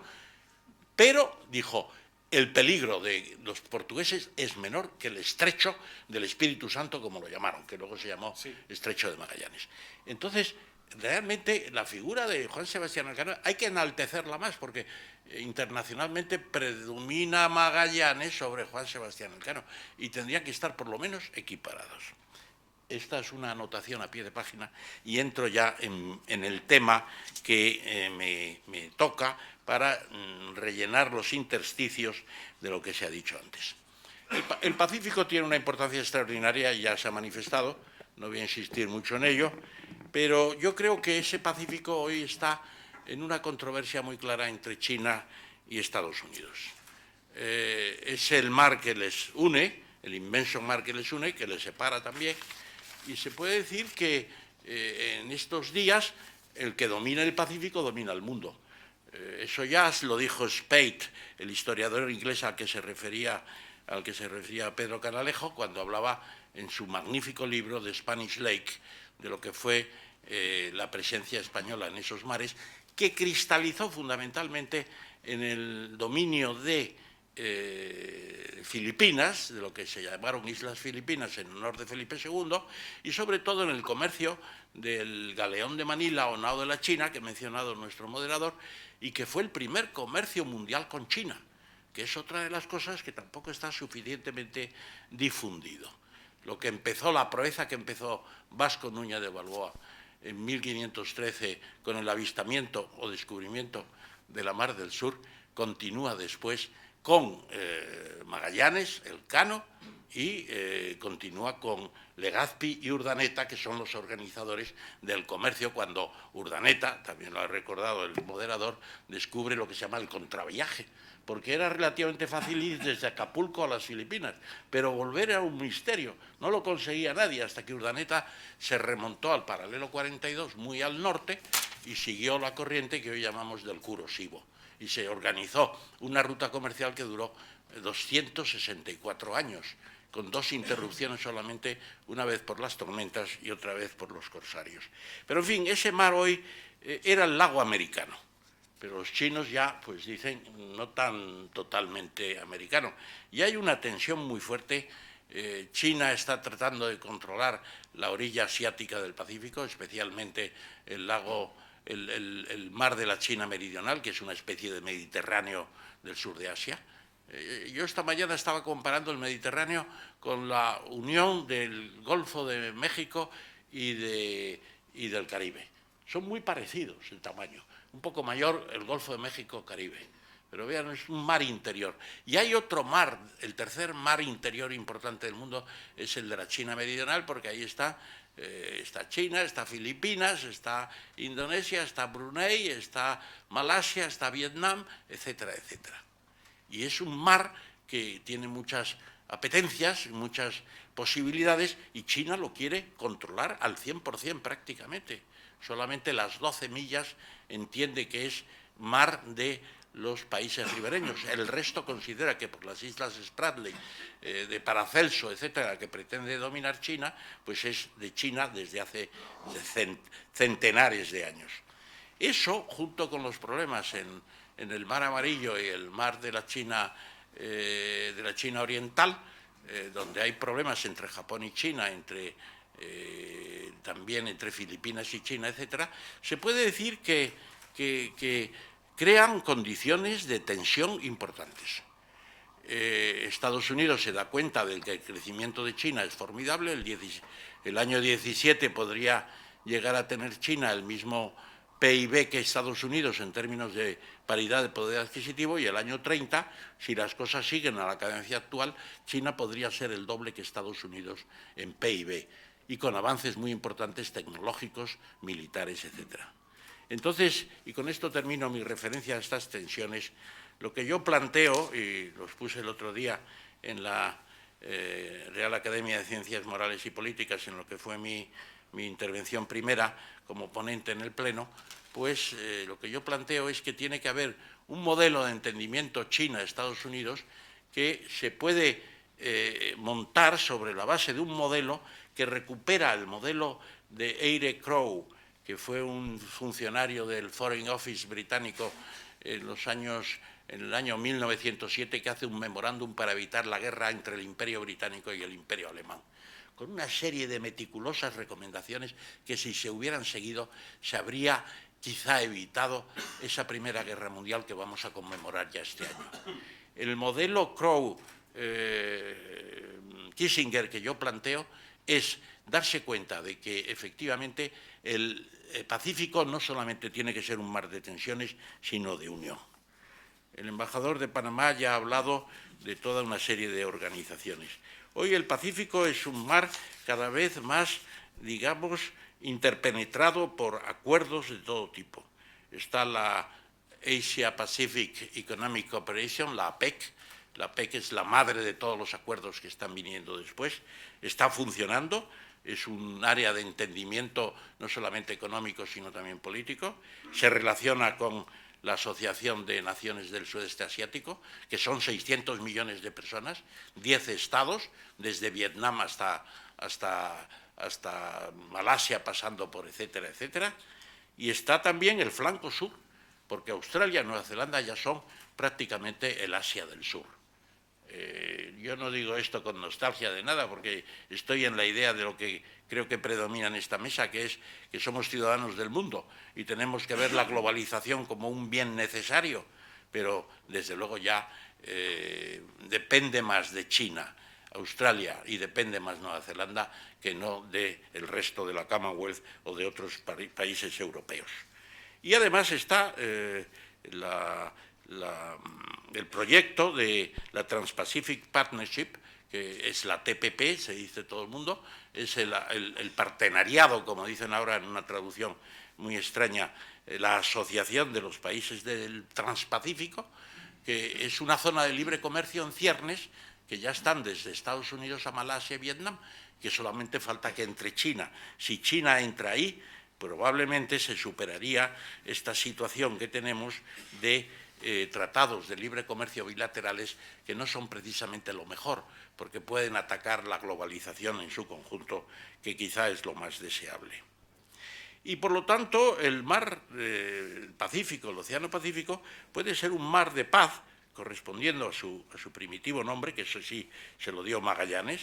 pero dijo, el peligro de los portugueses es menor que el estrecho del Espíritu Santo, como lo llamaron, que luego se llamó Estrecho de Magallanes. Entonces, realmente la figura de Juan Sebastián Elcano hay que enaltecerla más, porque internacionalmente predomina Magallanes sobre Juan Sebastián Elcano, y tendrían que estar por lo menos equiparados. Esta es una anotación a pie de página, y entro ya en el tema que me toca para rellenar los intersticios de lo que se ha dicho antes. El Pacífico tiene una importancia extraordinaria y ya se ha manifestado, no voy a insistir mucho en ello, pero yo creo que ese Pacífico hoy está en una controversia muy clara entre China y Estados Unidos. Es el mar que les une, el inmenso mar que les une, que les separa también, y se puede decir que en estos días el que domina el Pacífico domina el mundo. Eso ya lo dijo Spade, el historiador inglés al que se refería Pedro Canalejo, cuando hablaba en su magnífico libro de Spanish Lake, de lo que fue la presencia española en esos mares, que cristalizó fundamentalmente en el dominio de Filipinas, de lo que se llamaron Islas Filipinas en honor de Felipe II, y sobre todo en el comercio del galeón de Manila o nao de la China, que ha mencionado nuestro moderador, y que fue el primer comercio mundial con China, que es otra de las cosas que tampoco está suficientemente difundido. Lo que empezó, la proeza que empezó Vasco Núñez de Balboa en 1513 con el avistamiento o descubrimiento de la Mar del Sur, continúa después con Magallanes, Elcano, y continúa con Legazpi y Urdaneta, que son los organizadores del comercio, cuando Urdaneta, también lo ha recordado el moderador, descubre lo que se llama el contraviaje, porque era relativamente fácil ir desde Acapulco a las Filipinas, pero volver era un misterio, no lo conseguía nadie, hasta que Urdaneta se remontó al paralelo 42, muy al norte, y siguió la corriente que hoy llamamos del Kuroshibo, y se organizó una ruta comercial que duró 264 años, con 2 interrupciones solamente, una vez por las tormentas y otra vez por los corsarios. Pero, en fin, ese mar hoy era el lago americano, pero los chinos ya, pues dicen, no tan totalmente americano. Y hay una tensión muy fuerte. China está tratando de controlar la orilla asiática del Pacífico, especialmente el mar de la China meridional, que es una especie de Mediterráneo del sur de Asia. Yo esta mañana estaba comparando el Mediterráneo con la unión del Golfo de México y del Caribe. Son muy parecidos el tamaño, un poco mayor el Golfo de México-Caribe, pero vean, es un mar interior. Y hay otro mar, el tercer mar interior importante del mundo es el de la China meridional, porque ahí está China, está Filipinas, está Indonesia, está Brunei, está Malasia, está Vietnam, etcétera, etcétera. Y es un mar que tiene muchas apetencias, muchas posibilidades, y China lo quiere controlar al 100% prácticamente. Solamente las 12 millas entiende que es mar de los países ribereños. El resto considera que por las islas Spratly, de Paracelso, etcétera, que pretende dominar China, pues es de China desde hace centenares de años. Eso, junto con los problemas en el Mar Amarillo y el mar de la China Oriental, donde hay problemas entre Japón y China, también entre Filipinas y China, etcétera, se puede decir que crean condiciones de tensión importantes. Estados Unidos se da cuenta de que el crecimiento de China es formidable. El año 17 podría llegar a tener China el mismo PIB que Estados Unidos en términos de paridad de poder adquisitivo, y el año 30, si las cosas siguen a la cadencia actual, China podría ser el doble que Estados Unidos en PIB, y con avances muy importantes tecnológicos, militares, etcétera. Entonces, y con esto termino mi referencia a estas tensiones, lo que yo planteo, y los puse el otro día en la Real Academia de Ciencias Morales y Políticas, en lo que fue mi intervención primera como ponente en el Pleno, pues lo que yo planteo es que tiene que haber un modelo de entendimiento China-Estados Unidos que se puede montar sobre la base de un modelo que recupera el modelo de Eyre Crowe, que fue un funcionario del Foreign Office británico en el año 1907, que hace un memorándum para evitar la guerra entre el Imperio Británico y el Imperio Alemán, con una serie de meticulosas recomendaciones que, si se hubieran seguido, se habría quizá evitado esa Primera Guerra Mundial que vamos a conmemorar ya este año. El modelo Crowe-Kissinger que yo planteo es darse cuenta de que efectivamente el Pacífico no solamente tiene que ser un mar de tensiones, sino de unión. El embajador de Panamá ya ha hablado de toda una serie de organizaciones. Hoy el Pacífico es un mar cada vez más, digamos, interpenetrado por acuerdos de todo tipo. Está la Asia Pacific Economic Cooperation, la APEC. La APEC es la madre de todos los acuerdos que están viniendo después. Está funcionando, es un área de entendimiento no solamente económico, sino también político. Se relaciona con la Asociación de Naciones del Sudeste Asiático, que son 600 millones de personas, 10 estados, desde Vietnam hasta Malasia, pasando por etcétera, etcétera. Y está también el flanco sur, porque Australia y Nueva Zelanda ya son prácticamente el Asia del Sur. Yo no digo esto con nostalgia de nada, porque estoy en la idea de lo que creo que predomina en esta mesa, que es que somos ciudadanos del mundo y tenemos que ver la globalización como un bien necesario, pero desde luego ya depende más de China, Australia, y depende más Nueva Zelanda que no del resto de la Commonwealth o de otros países europeos. Y además está el proyecto de la Trans-Pacific Partnership, que es la TPP, se dice todo el mundo, es el partenariado, como dicen ahora en una traducción muy extraña, la asociación de los países del Transpacífico, que es una zona de libre comercio en ciernes, que ya están desde Estados Unidos a Malasia y Vietnam, que solamente falta que entre China. Si China entra ahí, probablemente se superaría esta situación que tenemos de tratados de libre comercio bilaterales que no son precisamente lo mejor, porque pueden atacar la globalización en su conjunto, que quizá es lo más deseable. Y por lo tanto, el mar Pacífico, el Océano Pacífico, puede ser un mar de paz, correspondiendo a su primitivo nombre, que eso sí se lo dio Magallanes,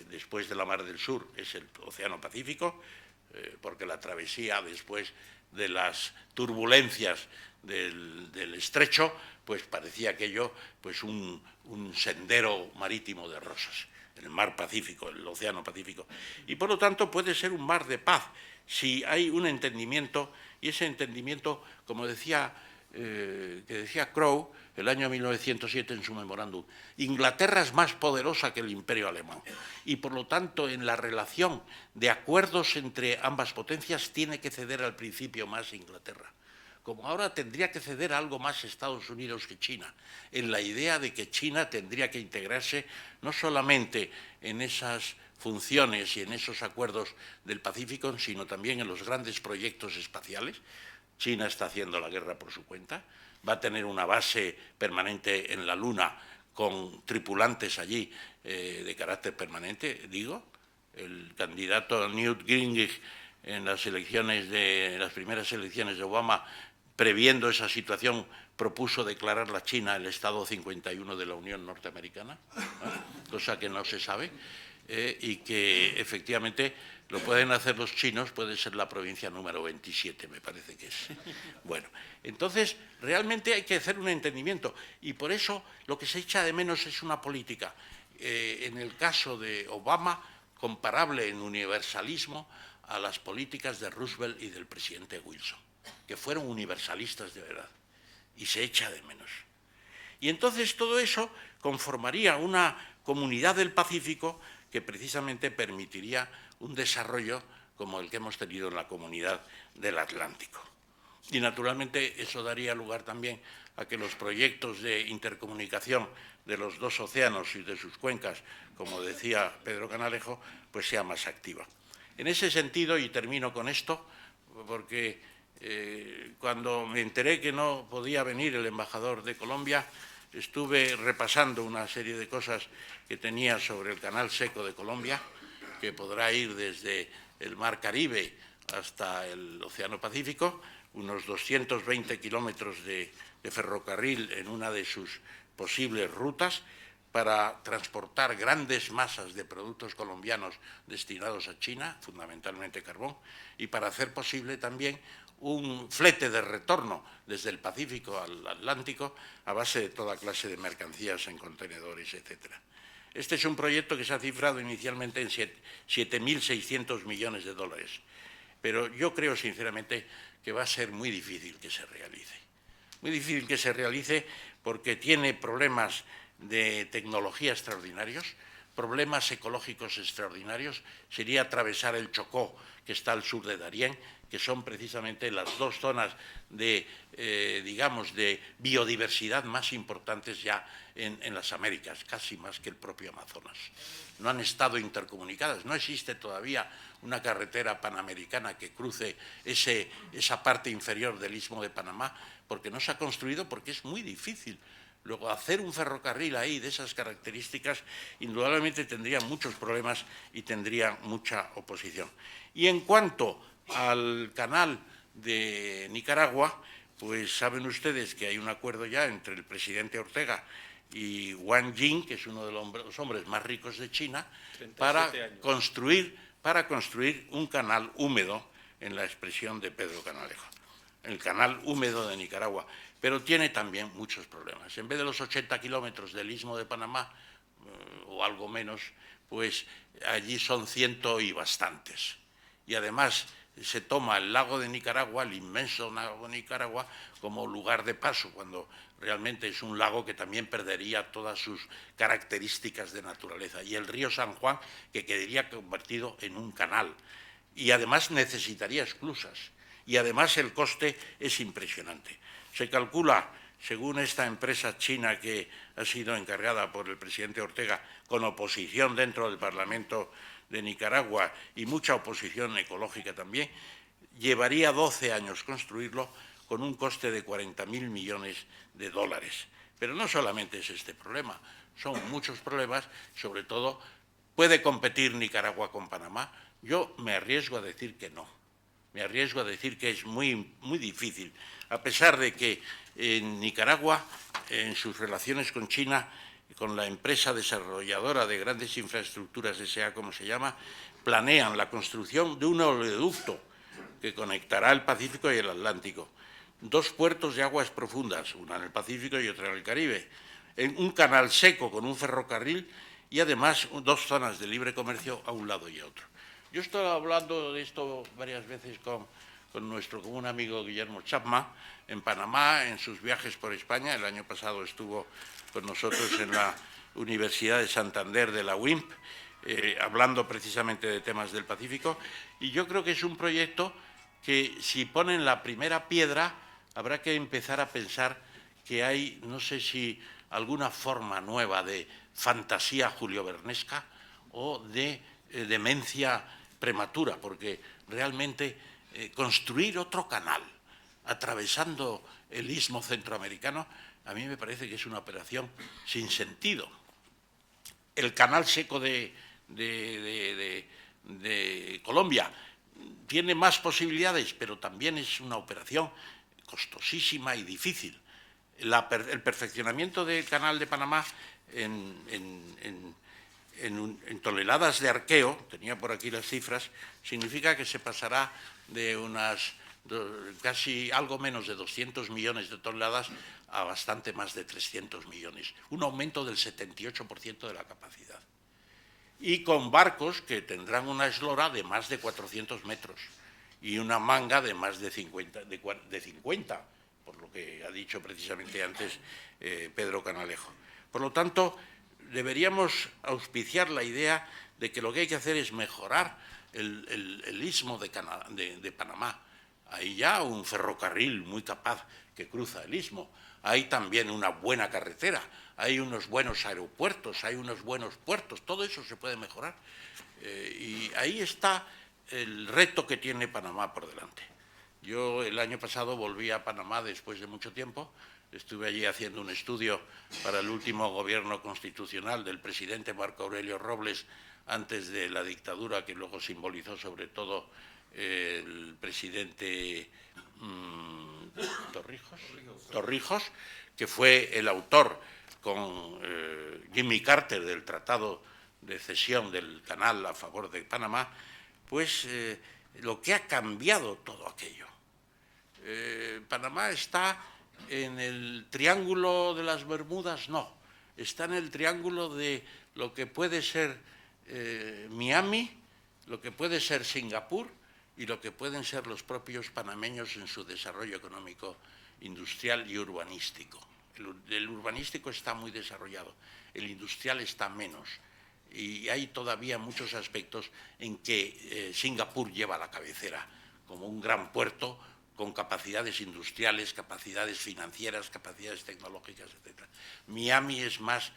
después de la Mar del Sur es el Océano Pacífico, porque la travesía después de las turbulencias del estrecho, pues parecía aquello pues un sendero marítimo de rosas, el mar Pacífico, el Océano Pacífico. Y por lo tanto puede ser un mar de paz si hay un entendimiento, y ese entendimiento, como decía Crowe el año 1907 en su memorándum, Inglaterra es más poderosa que el Imperio alemán y por lo tanto en la relación de acuerdos entre ambas potencias tiene que ceder al principio más Inglaterra, como ahora tendría que ceder algo más Estados Unidos que China, en la idea de que China tendría que integrarse no solamente en esas funciones y en esos acuerdos del Pacífico, sino también en los grandes proyectos espaciales. China está haciendo la guerra por su cuenta, va a tener una base permanente en la Luna con tripulantes allí de carácter permanente, digo. El candidato Newt Gingrich en las primeras elecciones de Obama, previendo esa situación, propuso declarar la China el Estado 51 de la Unión Norteamericana, cosa que no se sabe, y que efectivamente lo pueden hacer los chinos, puede ser la provincia número 27, me parece que es. Bueno, entonces realmente hay que hacer un entendimiento y por eso lo que se echa de menos es una política, en el caso de Obama, comparable en universalismo a las políticas de Roosevelt y del presidente Wilson, que fueron universalistas de verdad, y se echa de menos. Y entonces todo eso conformaría una comunidad del Pacífico que precisamente permitiría un desarrollo como el que hemos tenido en la comunidad del Atlántico. Y naturalmente eso daría lugar también a que los proyectos de intercomunicación de los dos océanos y de sus cuencas, como decía Pedro Canalejo, pues sea más activa. En ese sentido, y termino con esto, porque cuando me enteré que no podía venir el embajador de Colombia, estuve repasando una serie de cosas que tenía sobre el Canal Seco de Colombia, que podrá ir desde el Mar Caribe hasta el Océano Pacífico, unos 220 kilómetros de ferrocarril en una de sus posibles rutas para transportar grandes masas de productos colombianos destinados a China, fundamentalmente carbón, y para hacer posible también un flete de retorno desde el Pacífico al Atlántico a base de toda clase de mercancías en contenedores, etc. Este es un proyecto que se ha cifrado inicialmente en 7.600 millones de dólares, pero yo creo sinceramente que va a ser muy difícil que se realice, muy difícil que se realice porque tiene problemas de tecnología extraordinarios, problemas ecológicos extraordinarios. Sería atravesar el Chocó, que está al sur de Darién, que son precisamente las dos zonas de, digamos, de biodiversidad más importantes ya en las Américas, casi más que el propio Amazonas. No han estado intercomunicadas, no existe todavía una carretera panamericana que cruce esa parte inferior del Istmo de Panamá, porque no se ha construido, porque es muy difícil. Luego, hacer un ferrocarril ahí de esas características, indudablemente tendría muchos problemas y tendría mucha oposición. Y en cuanto al canal de Nicaragua, pues saben ustedes que hay un acuerdo ya entre el presidente Ortega y Wang Jing, que es uno de los hombres más ricos de China, para construir un canal húmedo, en la expresión de Pedro Canalejo, el canal húmedo de Nicaragua. Pero tiene también muchos problemas. En vez de los 80 kilómetros del Istmo de Panamá, o algo menos, pues allí son 100 y bastantes. Y además se toma el lago de Nicaragua, el inmenso lago de Nicaragua, como lugar de paso, cuando realmente es un lago que también perdería todas sus características de naturaleza. Y el río San Juan, que quedaría convertido en un canal. Y además necesitaría esclusas. Y además el coste es impresionante. Se calcula, según esta empresa china que ha sido encargada por el presidente Ortega, con oposición dentro del Parlamento de Nicaragua y mucha oposición ecológica también, llevaría 12 años construirlo con un coste de 40.000 millones de dólares. Pero no solamente es este problema, son muchos problemas, sobre todo, ¿puede competir Nicaragua con Panamá? Yo me arriesgo a decir que no. Me arriesgo a decir que es muy difícil, a pesar de que en Nicaragua, en sus relaciones con China, con la empresa desarrolladora de grandes infraestructuras, S.A., como se llama, planean la construcción de un oleoducto que conectará el Pacífico y el Atlántico. 2 puertos de aguas profundas, una en el Pacífico y otra en el Caribe, en un canal seco con un ferrocarril y además 2 zonas de libre comercio a un lado y a otro. Yo he estado hablando de esto varias veces con nuestro común amigo Guillermo Chapman en Panamá, en sus viajes por España. El año pasado estuvo con nosotros en la Universidad de Santander de la UIMP, hablando precisamente de temas del Pacífico. Y yo creo que es un proyecto que, si ponen la primera piedra, habrá que empezar a pensar que hay, no sé si alguna forma nueva de fantasía juliovernesca o de demencia prematura, porque realmente construir otro canal atravesando el Istmo centroamericano, a mí me parece que es una operación sin sentido. El canal seco de Colombia tiene más posibilidades, pero también es una operación costosísima y difícil. El perfeccionamiento del canal de Panamá en toneladas de arqueo, tenía por aquí las cifras, significa que se pasará de casi algo menos de 200 millones de toneladas a bastante más de 300 millones, un aumento del 78% de la capacidad. Y con barcos que tendrán una eslora de más de 400 metros y una manga de más de 50, por lo que ha dicho precisamente antes Pedro Canalejo. Por lo tanto, deberíamos auspiciar la idea de que lo que hay que hacer es mejorar el Istmo de Panamá. Hay ya un ferrocarril muy capaz que cruza el Istmo. Hay también una buena carretera, hay unos buenos aeropuertos, hay unos buenos puertos, todo eso se puede mejorar. Y ahí está el reto que tiene Panamá por delante. Yo el año pasado volví a Panamá después de mucho tiempo. Estuve allí haciendo un estudio para el último gobierno constitucional del presidente Marco Aurelio Robles, antes de la dictadura que luego simbolizó sobre todo el presidente Torrijos, que fue el autor con Jimmy Carter del Tratado de Cesión del Canal a favor de Panamá, pues lo que ha cambiado todo aquello. Panamá está en el Triángulo de las Bermudas, no, está en el triángulo de lo que puede ser Miami, lo que puede ser Singapur y lo que pueden ser los propios panameños en su desarrollo económico industrial y urbanístico. El urbanístico está muy desarrollado, el industrial está menos. Y hay todavía muchos aspectos en que Singapur lleva la cabecera, como un gran puerto con capacidades industriales, capacidades financieras, capacidades tecnológicas, etc. Miami es más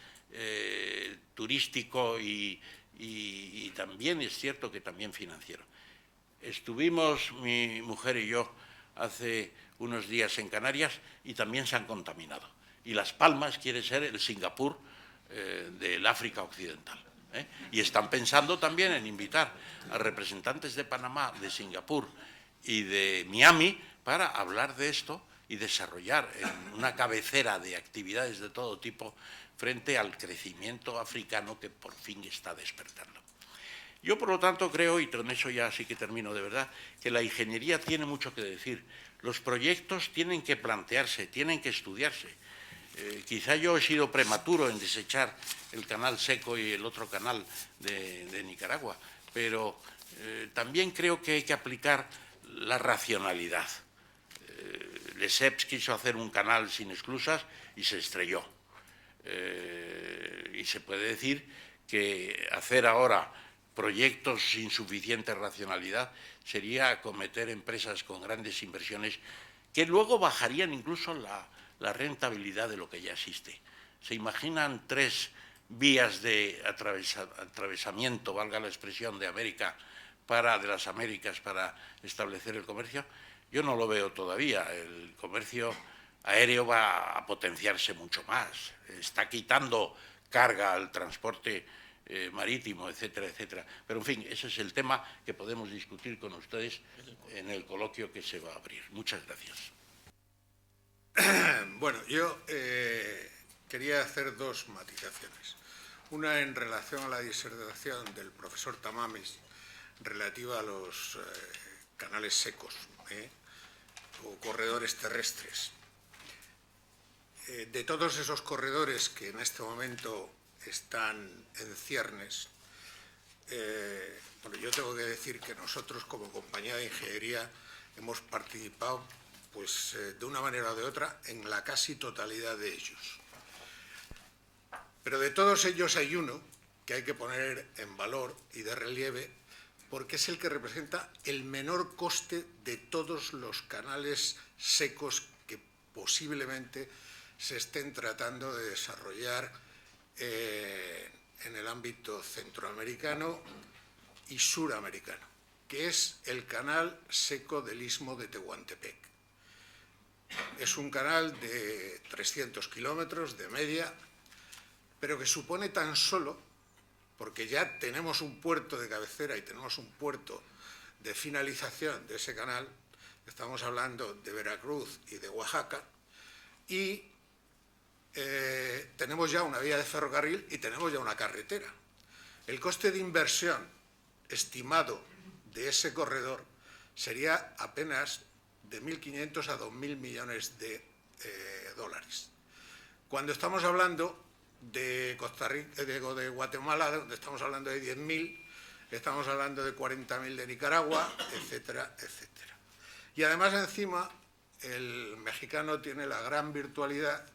turístico y también es cierto que también financiero. Estuvimos, mi mujer y yo, hace unos días en Canarias y también se han contaminado. Y Las Palmas quiere ser el Singapur del África Occidental. Y están pensando también en invitar a representantes de Panamá, de Singapur y de Miami para hablar de esto y desarrollar una cabecera de actividades de todo tipo frente al crecimiento africano que por fin está despertando. Yo, por lo tanto, creo, y con eso ya sí que termino de verdad, que la ingeniería tiene mucho que decir. Los proyectos tienen que plantearse, tienen que estudiarse. Quizá yo he sido prematuro en desechar el canal seco y el otro canal de Nicaragua, pero también creo que hay que aplicar la racionalidad. Lesseps quiso hacer un canal sin esclusas y se estrelló. Y se puede decir que hacer ahora proyectos sin suficiente racionalidad sería acometer empresas con grandes inversiones que luego bajarían incluso la rentabilidad de lo que ya existe. ¿Se imaginan 3 vías de atravesamiento, valga la expresión, de las Américas para establecer el comercio? Yo no lo veo todavía. El comercio aéreo va a potenciarse mucho más. Está quitando carga al transporte marítimo, etcétera, etcétera. Pero, en fin, ese es el tema que podemos discutir con ustedes en el coloquio que se va a abrir. Muchas gracias. Bueno, yo quería hacer 2 matizaciones. Una en relación a la disertación del profesor Tamames relativa a los canales secos o corredores terrestres. De todos esos corredores que en este momento están en ciernes, bueno, yo tengo que decir que nosotros como compañía de ingeniería hemos participado pues de una manera o de otra en la casi totalidad de ellos. Pero de todos ellos hay uno que hay que poner en valor y de relieve porque es el que representa el menor coste de todos los canales secos que posiblemente se estén tratando de desarrollar en el ámbito centroamericano y suramericano, que es el canal seco del Istmo de Tehuantepec. Es un canal de 300 kilómetros de media, pero que supone tan solo, porque ya tenemos un puerto de cabecera y tenemos un puerto de finalización de ese canal, estamos hablando de Veracruz y de Oaxaca, y tenemos ya una vía de ferrocarril y tenemos ya una carretera. El coste de inversión estimado de ese corredor sería apenas de 1.500 a 2.000 millones de dólares. Cuando estamos hablando de Costa Rica, de Guatemala, donde estamos hablando de 10.000, estamos hablando de 40.000 de Nicaragua, etcétera, etcétera. Y además encima el mexicano tiene la gran virtualidad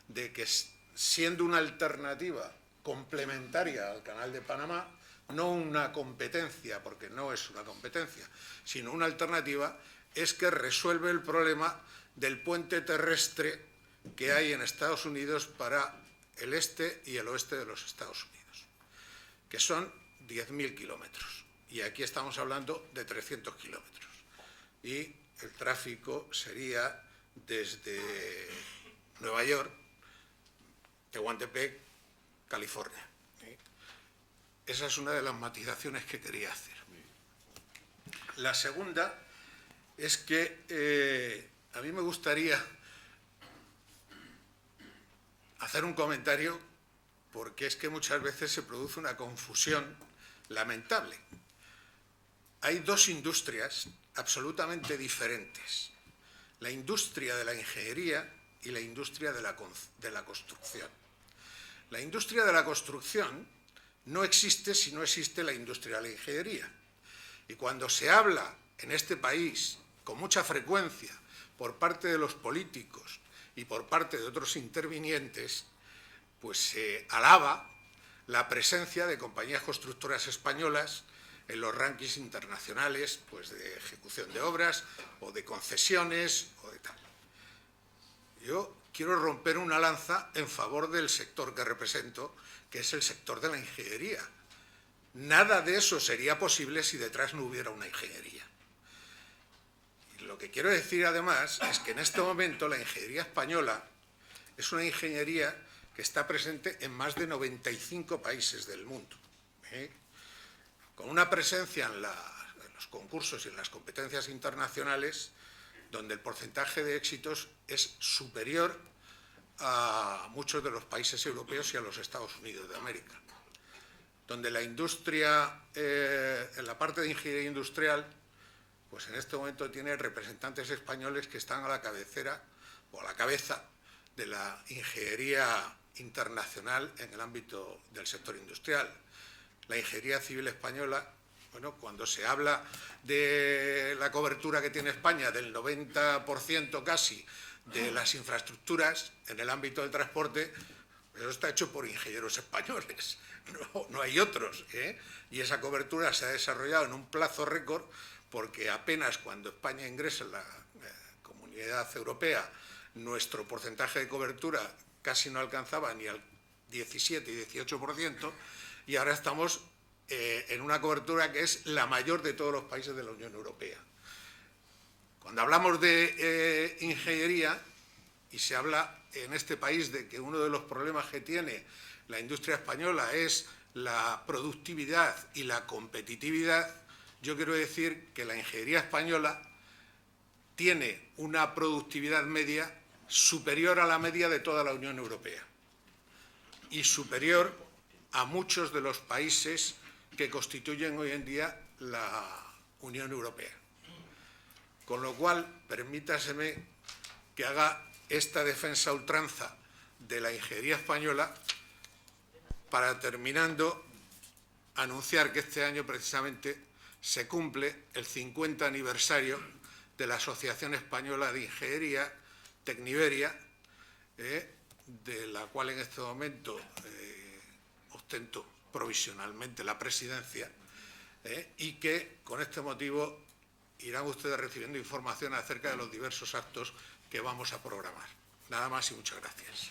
de que, siendo una alternativa complementaria al Canal de Panamá, no una competencia, porque no es una competencia, sino una alternativa, es que resuelve el problema del puente terrestre que hay en Estados Unidos para el este y el oeste de los Estados Unidos, que son 10.000 kilómetros. Y aquí estamos hablando de 300 kilómetros. Y el tráfico sería desde Nueva York, Tehuantepec, California. Esa es una de las matizaciones que quería hacer. La segunda es que a mí me gustaría hacer un comentario, porque es que muchas veces se produce una confusión lamentable. Hay 2 industrias absolutamente diferentes: la industria de la ingeniería y la industria de la construcción. La industria de la construcción no existe si no existe la industria de la ingeniería. Y cuando se habla en este país con mucha frecuencia por parte de los políticos y por parte de otros intervinientes, pues se alaba la presencia de compañías constructoras españolas en los rankings internacionales, pues de ejecución de obras o de concesiones o de tal. Yo quiero romper una lanza en favor del sector que represento, que es el sector de la ingeniería. Nada de eso sería posible si detrás no hubiera una ingeniería. Y lo que quiero decir además es que en este momento la ingeniería española es una ingeniería que está presente en más de 95 países del mundo, con una presencia en los concursos y en las competencias internacionales donde el porcentaje de éxitos es superior a muchos de los países europeos y a los Estados Unidos de América, donde la industria, en la parte de ingeniería industrial, pues en este momento tiene representantes españoles que están a la cabecera o a la cabeza de la ingeniería internacional en el ámbito del sector industrial. La ingeniería civil española, bueno, cuando se habla de la cobertura que tiene España, del 90% casi de las infraestructuras en el ámbito del transporte, eso está hecho por ingenieros españoles, no hay otros, y esa cobertura se ha desarrollado en un plazo récord, porque apenas cuando España ingresa en la Comunidad Europea, nuestro porcentaje de cobertura casi no alcanzaba ni al 17 y 18%, y ahora estamos en una cobertura que es la mayor de todos los países de la Unión Europea. Cuando hablamos de ingeniería, y se habla en este país de que uno de los problemas que tiene la industria española es la productividad y la competitividad, yo quiero decir que la ingeniería española tiene una productividad media superior a la media de toda la Unión Europea y superior a muchos de los países que constituyen hoy en día la Unión Europea. Con lo cual, permítaseme que haga esta defensa a ultranza de la ingeniería española para, terminando, anunciar que este año precisamente se cumple el 50 aniversario de la Asociación Española de Ingeniería, Tecniberia, de la cual en este momento ostento provisionalmente la presidencia, y que con este motivo irán ustedes recibiendo información acerca de los diversos actos que vamos a programar. Nada más y muchas gracias.